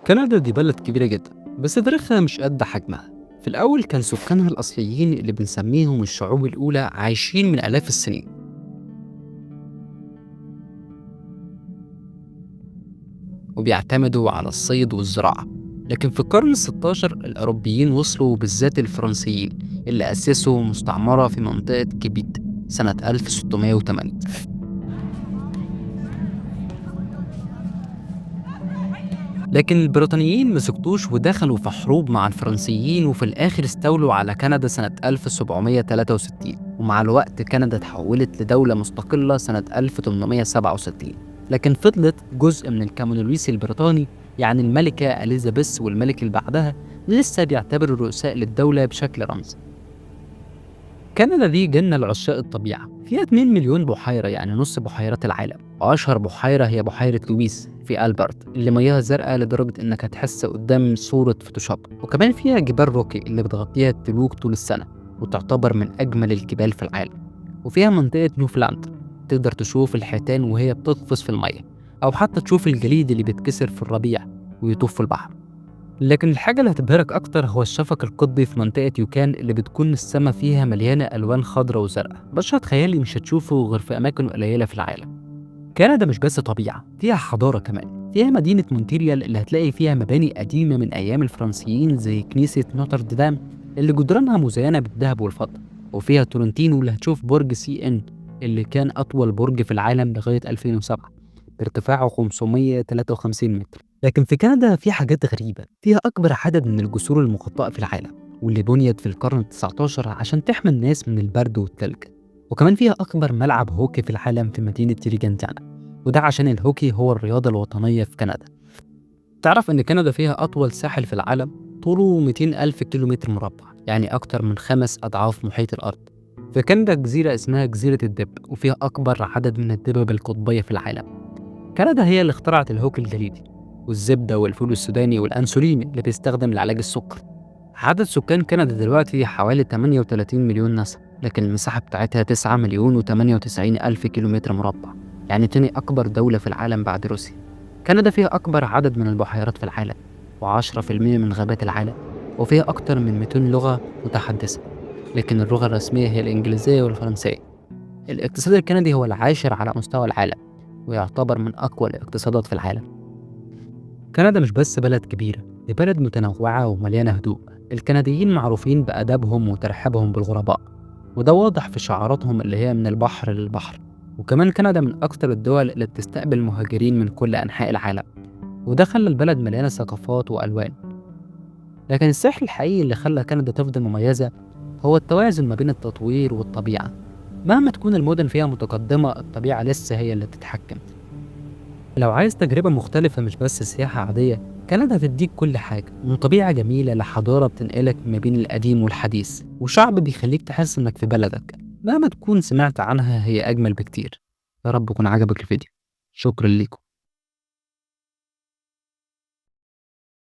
كندا دي بلد كبيرة جدا، بس تاريخها مش قد حجمها. في الأول كان سكانها الأصليين اللي بنسميهم الشعوب الأولى عايشين من آلاف السنين، وبيعتمدوا على الصيد والزراعة. لكن في القرن ال16 الأوروبيين وصلوا، بالذات الفرنسيين اللي أسسوا مستعمرة في منطقة كيبيت سنة 1608. لكن البريطانيين مسكتوش ودخلوا في حروب مع الفرنسيين، وفي الآخر استولوا على كندا سنة 1763. ومع الوقت كندا تحولت لدولة مستقلة سنة 1867، لكن فضلت جزء من الكامونولويس البريطاني. يعني الملكة إليزابيث والملك اللي بعدها لسه بيعتبروا الرؤساء للدولة بشكل رمزي. كندا دي جنة لعشاق الطبيعة، فيها 2 مليون بحيرة، يعني نص بحيرات العالم. وأشهر بحيرة هي بحيرة لويس في ألبرت، اللي مياها زرقاء لدرجة إنك هتحس قدام صورة فوتوشوب. وكمان فيها جبال روكي اللي بتغطيها التلوج طول السنة، وتعتبر من أجمل الجبال في العالم. وفيها منطقة نوفلاند، تقدر تشوف الحيتان وهي بتغطس في المية، أو حتى تشوف الجليد اللي بيتكسر في الربيع ويطوف في البحر. لكن الحاجة اللي هتبهرك أكتر هو الشفق القطبي في منطقة يوكان، اللي بتكون السما فيها مليانة ألوان خضراء وزرقاء، مشهد خيالي مش هتشوفه غير في أماكن قليلة في العالم. كندا مش بس طبيعة، فيها حضارة كمان. فيها مدينة مونتريال اللي هتلاقي فيها مباني قديمة من أيام الفرنسيين زي كنيسة نوتردام اللي جدرانها مزينة بالذهب والفضة. وفيها تورنتينو اللي هتشوف برج سي إن اللي كان أطول برج في العالم لغاية 2007 بارتفاعه 553 متر. لكن في كندا في حاجات غريبة، فيها أكبر عدد من الجسور المخطئة في العالم، واللي بنيت في القرن ال19 عشان تحمي الناس من البرد والتلج. وكمان فيها أكبر ملعب هوكي في العالم في مدينة تريجانتانا، وده عشان الهوكي هو الرياضة الوطنية في كندا. تعرف إن كندا فيها أطول ساحل في العالم، طوله 200 ألف كيلومتر مربع، يعني أكتر من 5 أضعاف محيط الأرض. في كندا جزيرة اسمها جزيرة الدب، وفيها أكبر عدد من الدببة القطبية في العالم. كندا هي اللي اخترعت الهوك الجليدي والزبدة والفول السوداني والأنسولين اللي بيستخدم لعلاج السكر. عدد سكان كندا دلوقتي حوالي 38 مليون نسمة، لكن المساحة بتاعتها 9 مليون و98 ألف كيلومتر مربع، يعني تاني أكبر دولة في العالم بعد روسيا. كندا فيها أكبر عدد من البحيرات في العالم، و10% من غابات العالم، وفيها أكتر من 200 لغة متحدثة، لكن اللغة الرسمية هي الإنجليزية والفرنسية. الاقتصاد الكندي هو العاشر على مستوى العالم، ويعتبر من أقوى الاقتصادات في العالم. كندا مش بس بلد كبيرة، دي بلد متنوعة ومليانة هدوء. الكنديين معروفين بأدبهم وترحابهم بالغرباء، وده واضح في شعاراتهم اللي هي من البحر للبحر. وكمان كندا من أكتر الدول اللي بتستقبل مهاجرين من كل أنحاء العالم، وده خلى البلد مليانة ثقافات وألوان. لكن السحر الحقيقي اللي خلى كندا تفضل مميزة هو التوازن ما بين التطوير والطبيعة. مهما تكون المدن فيها متقدمة، الطبيعة لسه هي اللي بتتحكم. لو عايز تجربة مختلفة مش بس سياحة عادية، كندا بتديك كل حاجة، من طبيعة جميلة لحضارة بتنقلك ما بين القديم والحديث، وشعب بيخليك تحس إنك في بلدك مهما تكون سمعت عنها هي أجمل بكتير. يا رب يكون عجبك الفيديو. شكرا ليكم.